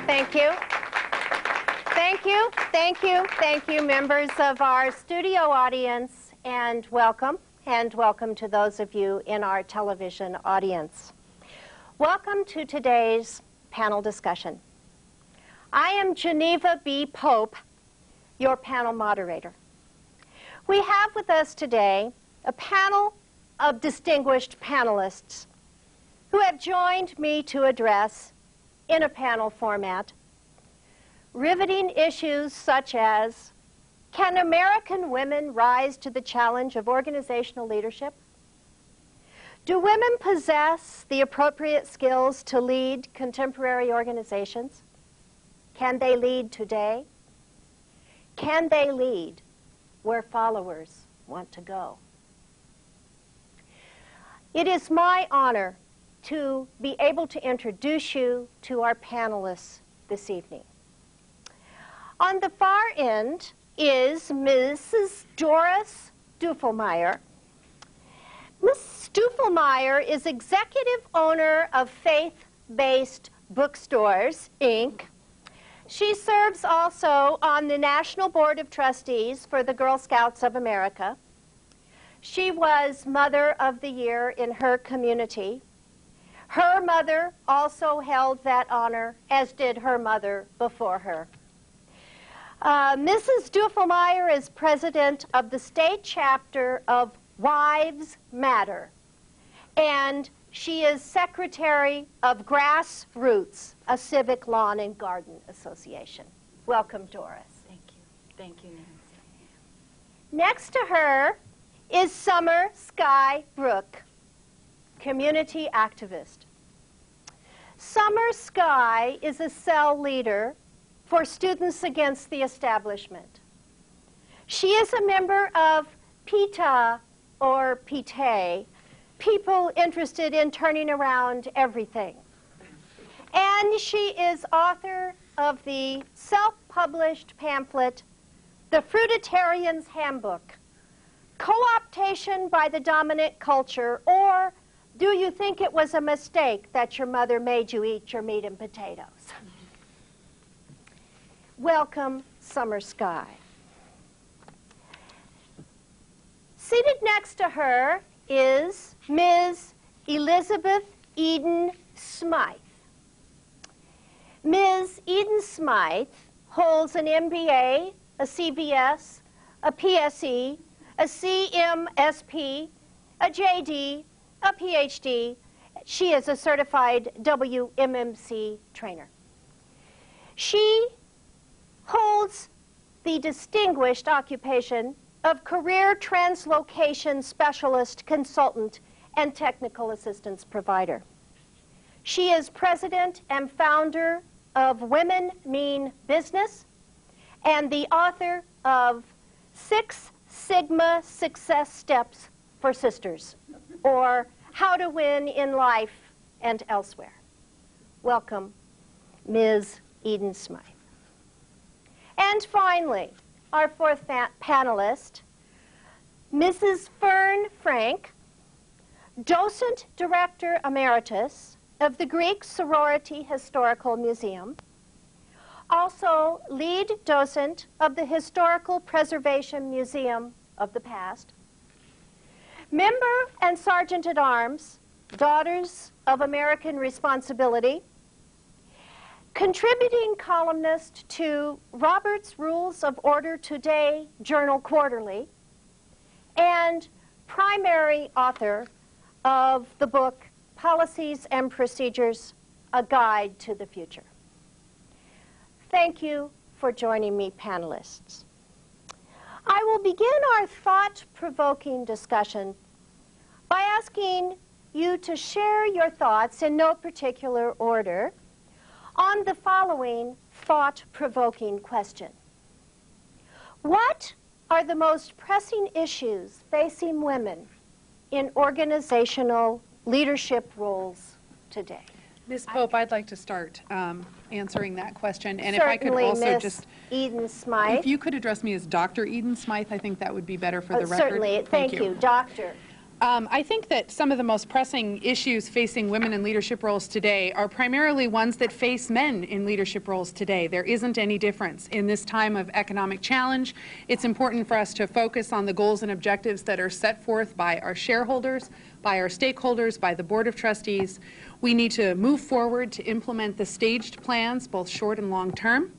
Thank you. Thank you, thank you, thank you, members of our studio audience, and welcome to those of you in our television audience. Welcome to today's panel discussion. I am Geneva B. Pope, your panel moderator. We have with us today a panel of distinguished panelists who have joined me to address, in a panel format, riveting issues such as, can American women rise to the challenge of organizational leadership? Do women possess the appropriate skills to lead contemporary organizations? Can they lead today? Can they lead where followers want to go? It is my honor to be able to introduce you to our panelists this evening. On the far end is Mrs. Doris Stuffelmeyer. Ms. Stuffelmeyer is executive owner of Faith-Based Bookstores, Inc. She serves also on the National Board of Trustees for the Girl Scouts of America. She was Mother of the Year in her community. Her mother also held that honor, as did her mother before her. Mrs. Stuffelmeyer is president of the state chapter of Wives Matter, and she is secretary of Grassroots, a civic lawn and garden association. Welcome, Doris. Thank you. Thank you, Nancy. Next to her is Summer Sky Brook, community activist. Summer Sky is a cell leader for Students Against the Establishment. She is a member of PETA, or PTA, People Interested in Turning Around Everything. And she is author of the self-published pamphlet, The Fruitarian's Handbook, Co-optation by the Dominant Culture, or Do You Think It Was a Mistake That Your Mother Made You Eat Your Meat and Potatoes? Welcome, Summer Sky. Seated next to her is Ms. Elizabeth Eden Smythe. Ms. Eden Smythe holds an MBA, a CVS, a PSE, a CMSP, a JD, a PhD. She is a certified WMMC trainer. She holds the distinguished occupation of Career Translocation Specialist Consultant and Technical Assistance Provider. She is president and founder of Women Mean Business and the author of 6 Sigma Success Steps for Sisters, or How to Win in Life and Elsewhere. Welcome, Ms. Eden Smythe. And finally, our fourth panelist, Mrs. Fern Frank, Docent Director Emeritus of the Greek Sorority Historical Museum, also lead docent of the Historical Preservation Museum of the Past, member and Sergeant at Arms, Daughters of American Responsibility, contributing columnist to Robert's Rules of Order Today Journal Quarterly, and primary author of the book Policies and Procedures, A Guide to the Future. Thank you for joining me, panelists. I will begin our thought-provoking discussion by asking you to share your thoughts in no particular order on the following thought-provoking question. What are the most pressing issues facing women in organizational leadership roles today? Ms. Pope, I'd like to start answering that question. And Certainly, if I could also Ms. just, Eden Smythe. if you could address me as Dr. Eden Smythe, I think that would be better for the record. Certainly, thank you. Doctor. I think that some of the most pressing issues facing women in leadership roles today are primarily ones that face men in leadership roles today. There isn't any difference. In this time of economic challenge, it's important for us to focus on the goals and objectives that are set forth by our shareholders, by our stakeholders, by the Board of Trustees. We need to move forward to implement the staged plans, both short and long term.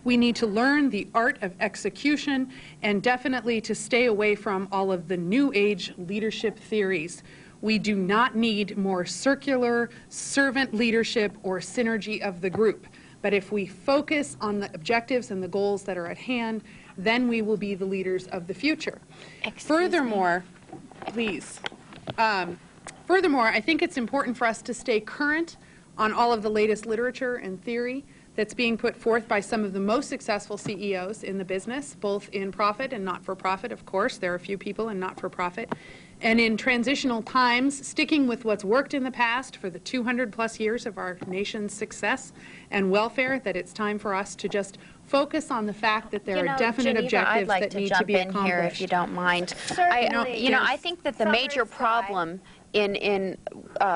We need to learn the art of execution and definitely to stay away from all of the new age leadership theories. We do not need more circular servant leadership or synergy of the group. But if we focus on the objectives and the goals that are at hand, then we will be the leaders of the future. Furthermore, please. Furthermore, I think it's important for us to stay current on all of the latest literature and theory that's being put forth by some of the most successful CEOs in the business, both in profit and not-for-profit, of course. There are a few people in not-for-profit. And in transitional times, sticking with what's worked in the past for the 200-plus years of our nation's success and welfare, that it's time for us to just focus on the fact that there are definite objectives that need to be accomplished. I'd like to jump in here, if you don't mind. Certainly. I think that the major problem in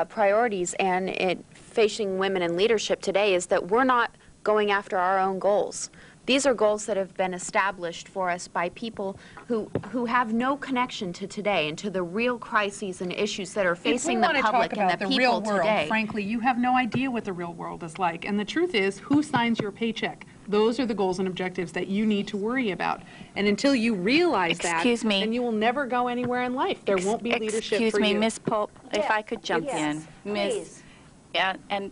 priorities and in facing women in leadership today is that we're not going after our own goals. These are goals that have been established for us by people who have no connection to today and to the real crises and issues that are facing the public and the people today. Frankly, you have no idea what the real world is like. And the truth is, who signs your paycheck? Those are the goals and objectives that you need to worry about. And until you realize that, then you will never go anywhere in life. There won't be leadership for you. Excuse me, Ms. Pope, if I could jump in. Please. And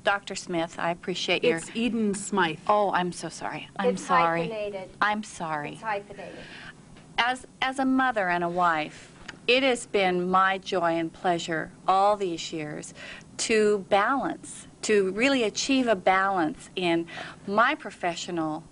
Dr. Smith, I appreciate It's Eden Smythe. Oh, I'm so sorry. I'm sorry. Hyphenated. I'm sorry. It's hyphenated. As a mother and a wife, it has been my joy and pleasure all these years to balance, to really achieve a balance in my professional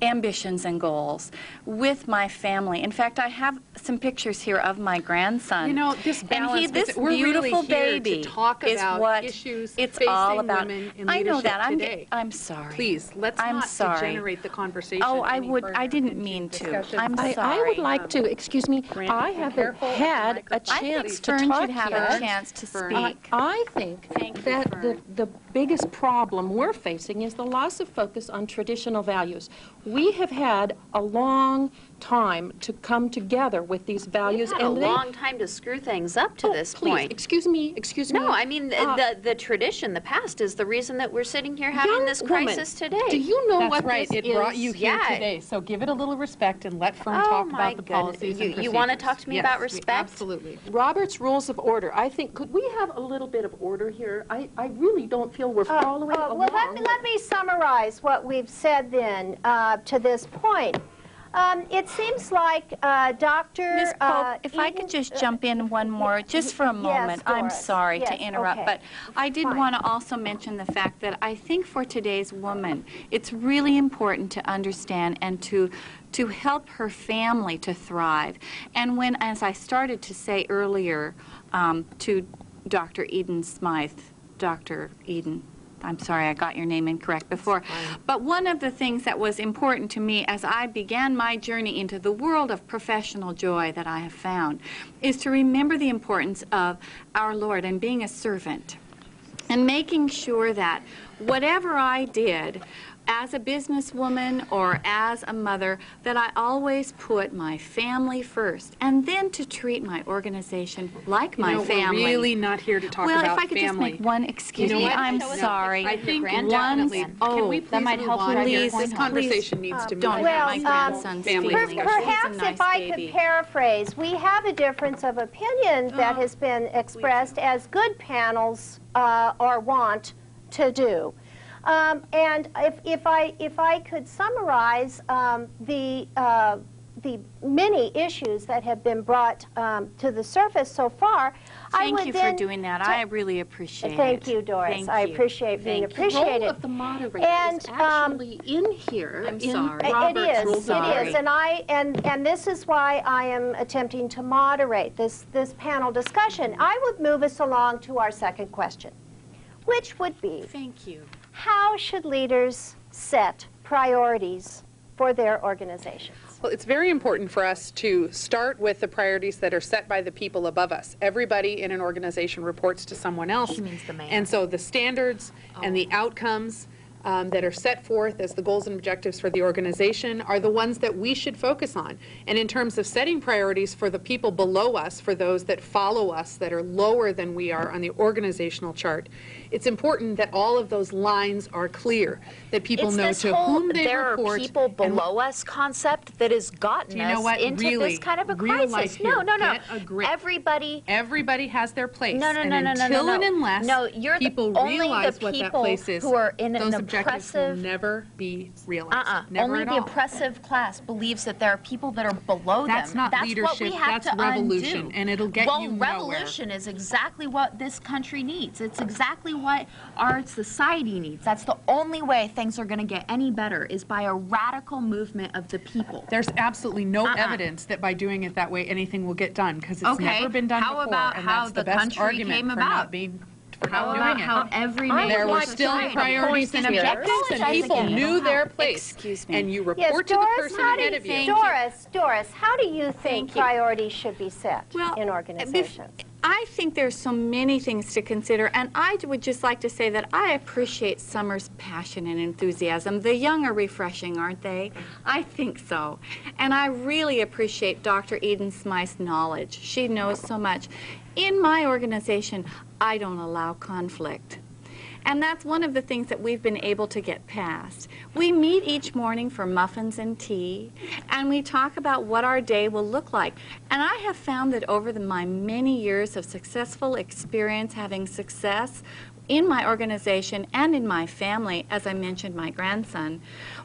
ambitions and goals with my family. In fact, I have some pictures here of my grandson. You know, this balance, we're beautiful really here baby to talk is about what issues it's facing all about. women in I know that. today. I'm sorry. Please, let's not degenerate the conversation. Oh, any further I didn't into mean to. discussions. I'm sorry. I would like to, excuse me, I haven't had a chance to Fern talk should have yet. a chance to speak. I think that the biggest problem we're facing is the loss of focus on traditional values. We have had a long time to come together with these values. We've had a long time to screw things up to this point. Excuse me. No, I mean, the tradition, the past is the reason that we're sitting here having this crisis today. Do you know what right. this It is? brought you here today, so give it a little respect and let Fern talk about the policies and You want to talk to me about respect? Absolutely. Robert's Rules of Order. I think, could we have a little bit of order here? I really don't feel we're following along. Well, let me summarize what we've said then to this point. It seems like Dr. Ms. Pope, if I could just jump in one more, just for a moment. I'm Doris. sorry Yes, to interrupt, okay. but I did Fine. want to also mention the fact that I think for today's woman, it's really important to understand and to help her family to thrive. And when, as I started to say earlier to Dr. Eden Smythe, Dr. Eden, I'm sorry, I got your name incorrect before. But one of the things that was important to me as I began my journey into the world of professional joy that I have found is to remember the importance of our Lord and being a servant and making sure that whatever I did as a businesswoman or as a mother, that I always put my family first, and then to treat my organization like my family. We're really not here to talk well, about if I could just make one, excuse You know me, what? I'm No, sorry. I think Definitely. can we please that might move help on? please. This conversation needs to move Don't on. have my grandson's family. feelings. He's a Perhaps nice if I baby. could paraphrase, we have a difference of opinion that has been expressed as good panels are wont to do. And if I could summarize the many issues that have been brought to the surface so far, I would Thank you for doing that. I really appreciate it. Thank you, Doris. Thank I you. appreciate being Thank you. appreciated. The role of the moderator And, is actually in here. I'm in sorry. Robert's Rules of It Order. is, and this is why I am attempting to moderate this panel discussion. I would move us along to our second question, which would be, Thank you. how should leaders set priorities for their organizations? Well, it's very important for us to start with the priorities that are set by the people above us. Everybody in an organization reports to someone else. She means the man. And so the standards and the outcomes that are set forth as the goals and objectives for the organization are the ones that we should focus on. And in terms of setting priorities for the people below us, for those that follow us that are lower than we are on the organizational chart, it's important that all of those lines are clear, that people know to whom they report. There are people below us concept that has gotten us into this kind of a crisis. No. Everybody has their place. No. And unless people realize what that place is, who are in those an objectives will oppressive, never be realized. Never only at the all. oppressive class believes that there are people that are below That's them. not That's leadership, what we have that's to revolution, undo. and it'll get you nowhere. Revolution is exactly what this country needs. It's exactly what our society needs. That's the only way things are going to get any better, is by a radical movement of the people. There's absolutely no evidence that by doing it that way anything will get done, because it's never been done before, about and how that's the the best country argument came for about? not being for How not about doing it. how every There were still priorities and objectives, and people knew their place. Excuse me. And you Yes, report to the Doris, person how do ahead you of you. think, Doris, how do you think priorities should be set in organizations? I think there's so many things to consider, and I would just like to say that I appreciate Summer's passion and enthusiasm. The young are refreshing, aren't they? I think so. And I really appreciate Dr. Eden Smythe's knowledge. She knows so much. In my organization, I don't allow conflict. And that's one of the things that we've been able to get past. We meet each morning for muffins and tea, and we talk about what our day will look like. And I have found that over my many years of successful experience, having success in my organization and in my family, as I mentioned my grandson,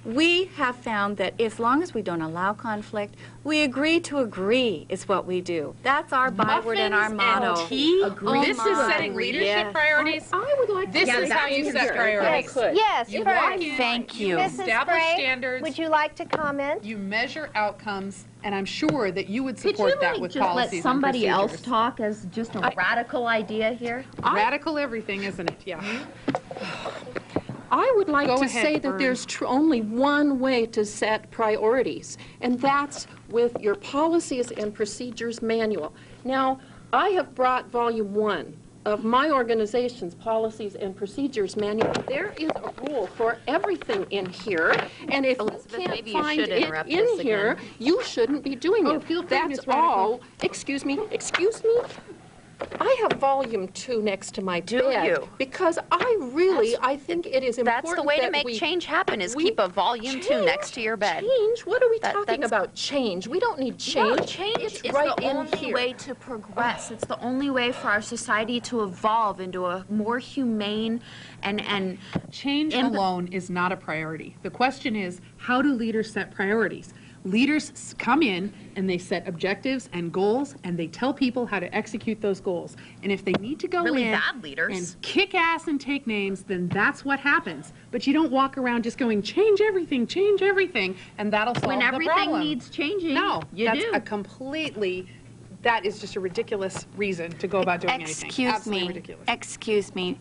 we have found that as long as we don't allow conflict, we agree to agree is what we do. That's our byword and our motto. This is setting leadership priorities. I would like This is how you set priorities. Yes, You Frank. walk in, Thank you. Mrs. establish Frank, standards. would you like to comment? You measure outcomes, and I'm sure that you would Could you support that with just let policies somebody and else procedures. talk as just a radical idea here? Radical everything, isn't it? Yeah. I would like Go to ahead, say that Vern. there's only one way to set priorities, and that's with your policies and procedures manual. Now, I have brought volume 1 of my organization's policies and procedures manual. There is a rule for everything in here, and if Elizabeth, you maybe can't you find should it interrupt in this here, again. you shouldn't be doing it. feel free, That's Ms. Radical. all. Excuse me. I have volume 2 next to my bed. you? Because I think it is important That's the way to that make we change happen, is we- keep a volume 2 next to your bed. Change? What are we talking that's- about? Change? We don't need change. No, change It's is right the in only here. way to progress. It's the only way for our society to evolve into a more humane and Change alone is not a priority. The question is, how do leaders set priorities? Leaders come in and they set objectives and goals, and they tell people how to execute those goals. And if they need to go Really in bad leaders. and kick ass and take names, then that's what happens. But you don't walk around just going, change everything, and that'll solve when the everything problem. needs changing. No, you that's do. a completely, that is just a ridiculous reason to go about doing anything. Absolutely ridiculous. Excuse me,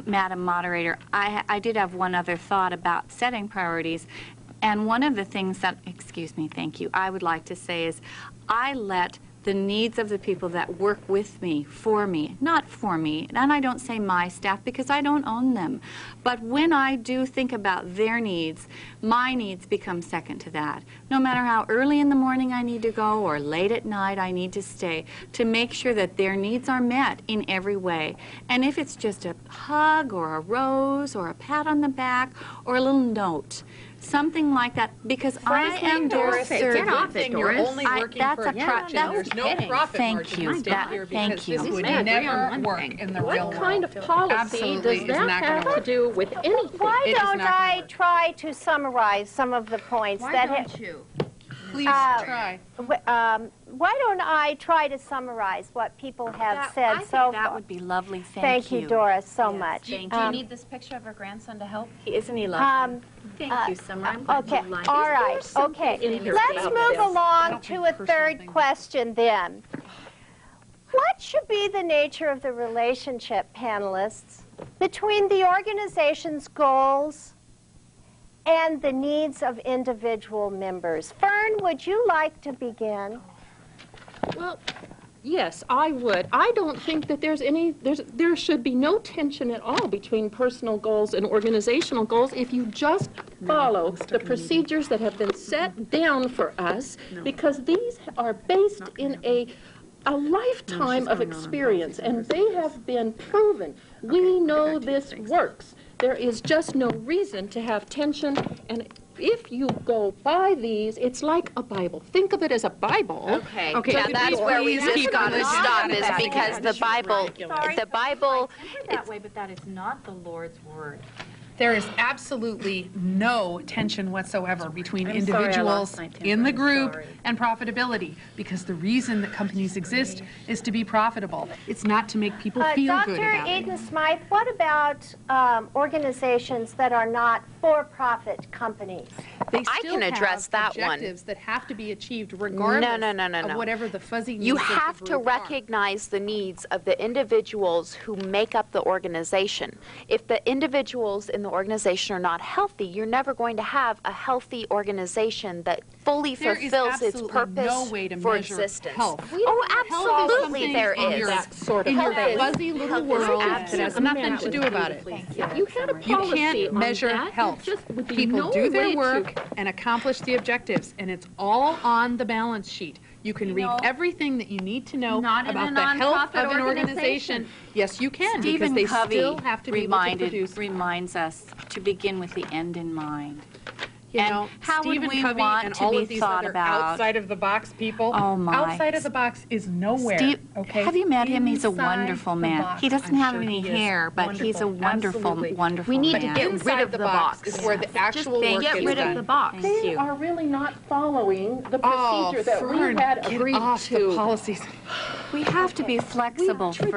Madam Moderator. I did have one other thought about setting priorities. And one of the things that, thank you, I would like to say is I let the needs of the people that work with me, for me, not for me, and I don't say my staff because I don't own them, but when I do think about their needs, my needs become second to that. No matter how early in the morning I need to go or late at night I need to stay, to make sure that their needs are met in every way. And if it's just a hug or a rose or a pat on the back or a little note, something like that, because I am their Doris, servant. Get off it, You're Doris. only working that's for a pro- attention. that's There's no kidding. profit Thank margin you. at stake here, Thank because you. this would may agree on never one work thing. in the real What world. kind of policy Absolutely does is that not gonna have to work. do with anything? Why It is don't not gonna I work. try to summarize some of the points that have... you? Please try. Why don't I try to summarize what people have said I think so that far? would be lovely. Thank you, Doris, so much. Do you need this picture of her grandson to help? Isn't he lovely? Thank you, Summer. I'm glad Okay, you like all it. right, okay. in here Let's about move this. along to a personal third thing. question then. What should be the nature of the relationship, panelists, between the organization's goals and the needs of individual members. Fern, would you like to begin? Well, yes, I would. I don't think that there should be no tension at all between personal goals and organizational goals if you just follow the procedures that have been set down for us, because these are based in a lifetime of experience, and they have been proven. We know this works. There is just no reason to have tension, and if you go by these, it's like a Bible. Think of it as a Bible. Okay. Now that's where we just got to stop, is that because the Bible, that way, but that is not the Lord's word. There is absolutely no tension whatsoever between individuals in the group and profitability, because the reason that companies exist is to be profitable. It's not to make people feel good about it. Dr. Eden-Smythe, what about organizations that are not for-profit companies? They I still can address have that one. objectives that have to be achieved regardless of whatever the fuzzy needs you of the have to group are. recognize the needs of the individuals who make up the organization. If the individuals in the organization are not healthy, you're never going to have a healthy organization that fully fulfills its purpose no way to for measure existence. health. Absolutely there in your, is. Sort of in your health. fuzzy little world that has nothing to do about it. You had a You policy can't on measure that. health. There just would be People no do way their to- work and accomplish the objectives, and it's all on the balance sheet. You can read everything that you need to know Not in about a the health nonprofit of an organization. organization. Yes, you can, because Stephen they Covey still have to be able to produce. reminds us to begin with the end in mind. You And know, how would Stephen we Covey want and to all be of these thought other about? outside of the box people. Oh, my. Outside of the box is nowhere. Steve, okay? have you met him? He's a Inside wonderful the man. box, He doesn't I'm have sure any he is hair, but he's a wonderful, Absolutely. wonderful We need to man. get Inside rid of the the box box. is where the actual work Get is rid done. of the box. Thank They you. are really not following the Oh, procedure that we Fern, had get agreed off to. the policies. We have to be flexible, Fern.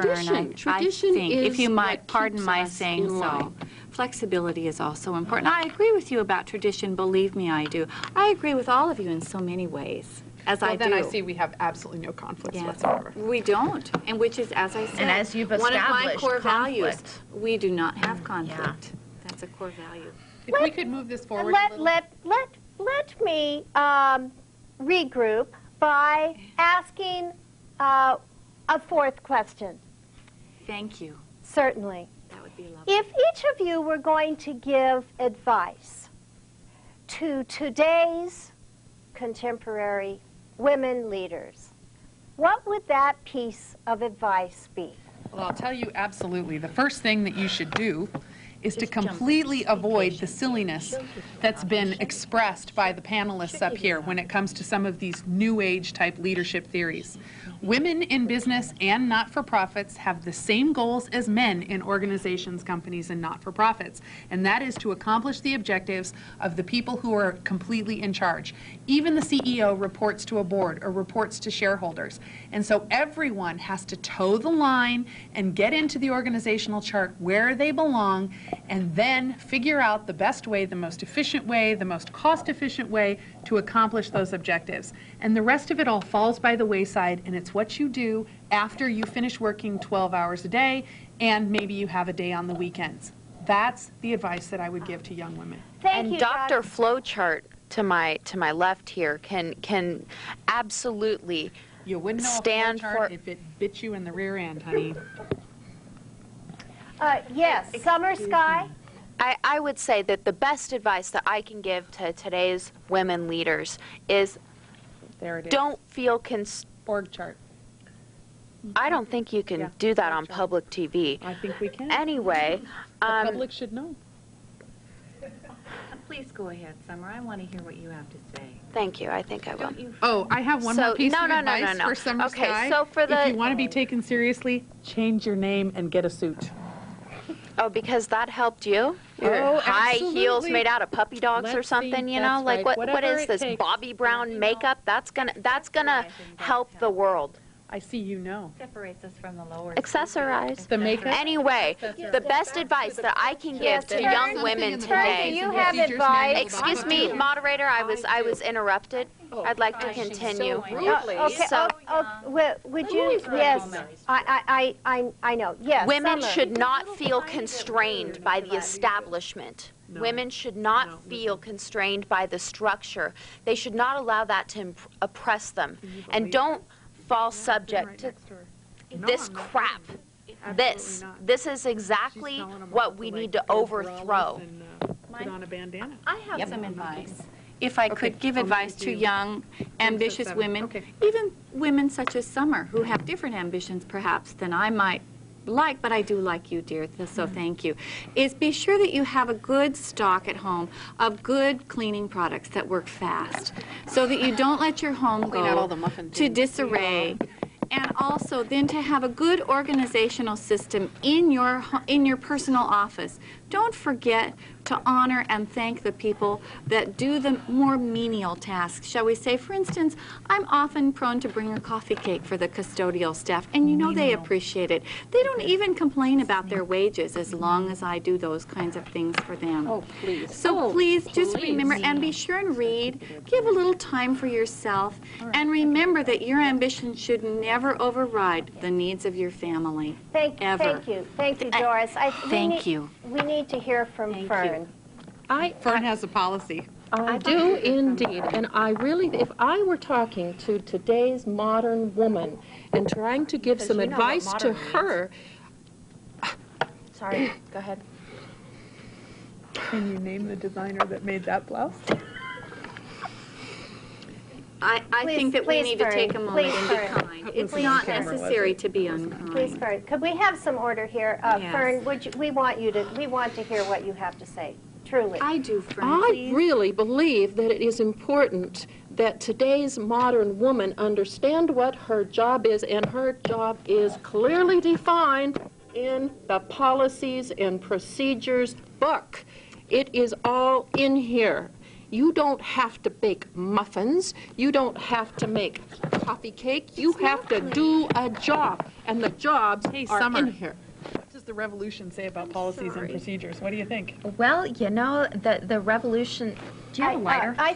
Tradition I think, if is you might what pardon keeps my us saying in so. line. Flexibility is also important. I agree with you about tradition. Believe me, I do. I agree with all of you in so many ways, as Well, I then do. I see we have absolutely no conflicts Yes. whatsoever. We don't, and which is, as I said, And as you've one of my established, core values. conflict. We do not have conflict. That's a core value. If we could move this forward a little. Let me regroup by asking a fourth question. Thank you. Certainly. That would be lovely. If each of you were going to give advice to today's contemporary women leaders, what would that piece of advice be? Well, I'll tell you absolutely. The first thing that you should do is to completely avoid the silliness that's been expressed by the panelists up here when it comes to some of these new age type leadership theories. Women in business and not-for-profits have the same goals as men in organizations, companies, and not-for-profits, and that is to accomplish the objectives of the people who are completely in charge. Even the CEO reports to a board or reports to shareholders, and so everyone has to toe the line and get into the organizational chart where they belong, and then figure out the best way, the most efficient way, the most cost-efficient way to accomplish those objectives. And the rest of it all falls by the wayside, and it's what you do after you finish working 12 hours a day, and maybe you have a day on the weekends. That's the advice that I would give to young women. Thank And you, Dr. Flowchart to my left here can absolutely You wouldn't know stand a flowchart for- if it bit you in the rear end, honey. Yes, Summer Sky? I would say that the best advice that I can give to today's women leaders is There it is. don't feel Org chart. I don't think you can Yeah, do that on org chart. public TV. I think we can. Anyway, The public should know. Please go ahead, Summer. I want to hear what you have to say. thank you. I think I will. Don't you Oh, I have one So- more piece no, of no, no, advice no, no. for Summer Okay, Sky. so for the- If you want to be taken seriously, change your name and get a suit. Oh, because that helped you? Your Oh, high heels absolutely. made out of puppy dogs or Let's something, see, you know? that's Like right. what Whatever is it this takes. Bobby Brown makeup? That's gonna help the world. I see you know. Separates us from the lower. Accessorize. The makeup? Anyway, the best advice that I can give to Fern, young women Fern, do today. you have advice? Excuse me, moderator, I was interrupted. I'd like to continue. Okay. So, Would you? Yes. I know. Yes. women Summer. should not feel constrained by the establishment. Women should not feel constrained by the structure. They should not allow that to oppress them. And don't fall subject to this crap. This is exactly what we need to overthrow. Put on a bandana. I have some advice. If I could give advice to young, ambitious women, even women such as Summer, who have different ambitions perhaps than I might like, but I do like you, dear, so thank you, is be sure that you have a good stock at home of good cleaning products that work fast, so that you don't let your home Clean out all go the muffin to tins. disarray. And also then to have a good organizational system in your personal office. Don't forget to honor and thank the people that do the more menial tasks, shall we say. For instance, I'm often prone to bring a coffee cake for the custodial staff, and you know they appreciate it. They don't even complain about their wages as long as I do those kinds of things for them. Oh, please. So please just remember, and be sure and read, give a little time for yourself, and remember that your ambition should never override the needs of your family. Thank you, Doris. Thank you. We need to hear from Fern. Fern has a policy. I do indeed, and I really, if I were talking to today's modern woman and trying to give some advice to her, Sorry, go ahead. Can you name the designer that made that blouse? I think that we need to take a moment and be kind. It's not necessary to be unkind. Please, Fern. Could we have some order here? Yes. Fern, we want to hear what you have to say. Truly. I do, Fern, I please. really believe that it is important that today's modern woman understand what her job is, and her job is clearly defined in the policies and procedures book. It is all in here. You don't have to bake muffins. You don't have to make coffee cake. You have to do a job, and the jobs are Summer. in here. What does the revolution say about policies and procedures? What do you think? Well, you know, the revolution. Do you have a lighter? I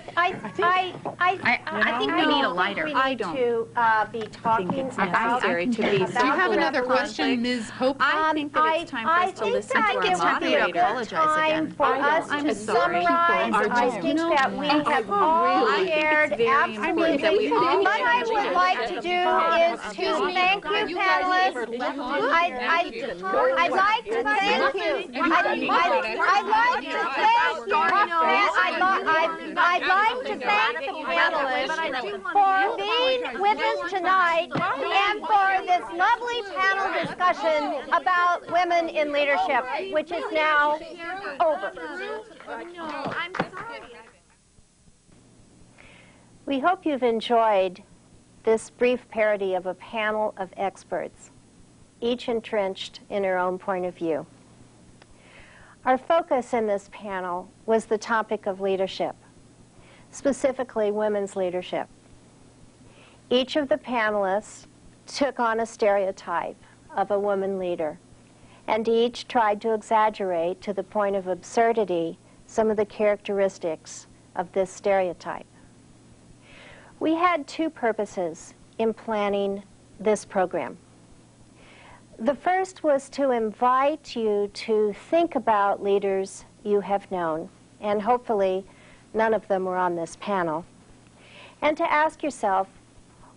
think we need a lighter. I don't. To be talking it's about. necessary to be. Do you have the another question, revolution. Ms. Pope? I think that it's time for us to listen to our moderator. Time for us I'm to sorry. summarize. I think that we have all shared absolutely. that we all What I would like to do is to thank you, panelists. I'd like to thank you. I'd like to thank you. I'd like to thank the panelists for being with us tonight and for this lovely panel discussion about women in leadership, which is now over. We hope you've enjoyed this brief parody of a panel of experts, each entrenched in her own point of view. Our focus in this panel was the topic of leadership, specifically women's leadership. Each of the panelists took on a stereotype of a woman leader, and each tried to exaggerate to the point of absurdity some of the characteristics of this stereotype. We had two purposes in planning this program. The first was to invite you to think about leaders you have known, and hopefully none of them were on this panel, and to ask yourself,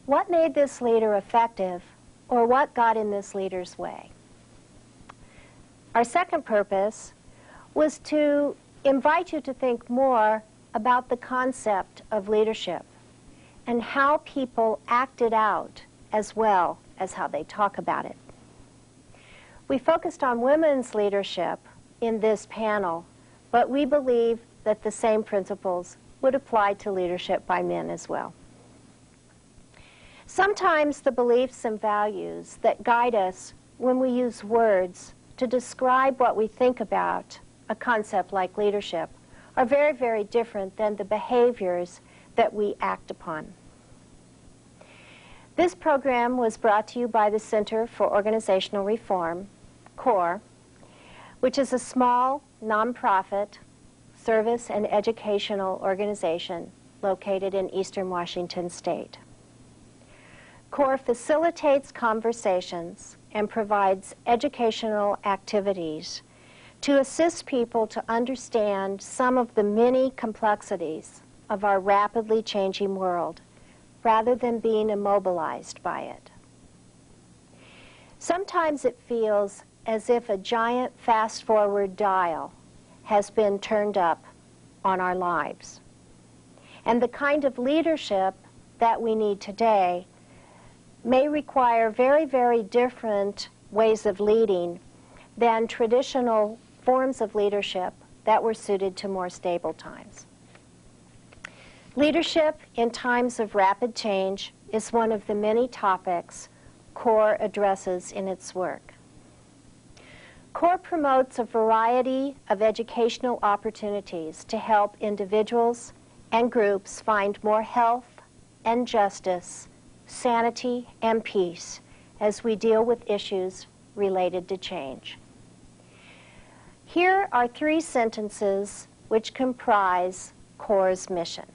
what made this leader effective, or what got in this leader's way? Our second purpose was to invite you to think more about the concept of leadership and how people act it out as well as how they talk about it. We focused on women's leadership in this panel, but we believe that the same principles would apply to leadership by men as well. Sometimes the beliefs and values that guide us when we use words to describe what we think about a concept like leadership are very, very different than the behaviors that we act upon. This program was brought to you by the Center for Organizational Reform, CORE, which is a small, nonprofit, service and educational organization located in eastern Washington State. CORE facilitates conversations and provides educational activities to assist people to understand some of the many complexities of our rapidly changing world, rather than being immobilized by it. Sometimes it feels as if a giant fast-forward dial has been turned up on our lives. And the kind of leadership that we need today may require very, very different ways of leading than traditional forms of leadership that were suited to more stable times. Leadership in times of rapid change is one of the many topics CORE addresses in its work. CORE promotes a variety of educational opportunities to help individuals and groups find more health and justice, sanity and peace as we deal with issues related to change. Here are 3 sentences which comprise CORE's mission.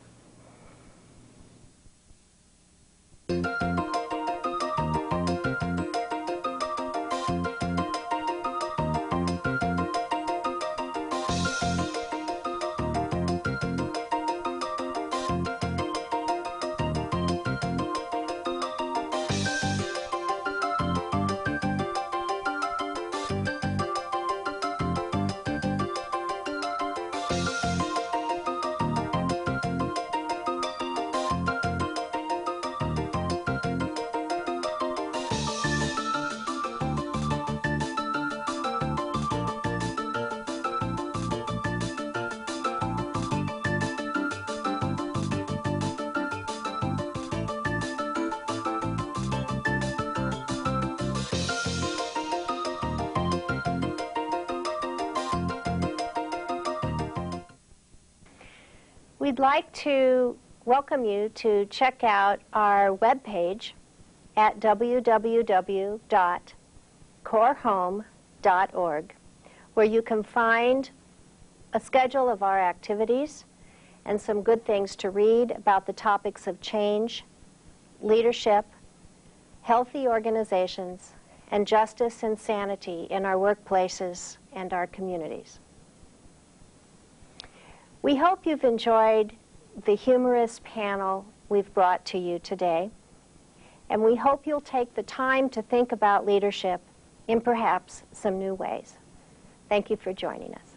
We'd like to welcome you to check out our webpage at www.corehome.org, where you can find a schedule of our activities and some good things to read about the topics of change, leadership, healthy organizations, and justice and sanity in our workplaces and our communities. We hope you've enjoyed the humorous panel we've brought to you today, and we hope you'll take the time to think about leadership in perhaps some new ways. Thank you for joining us.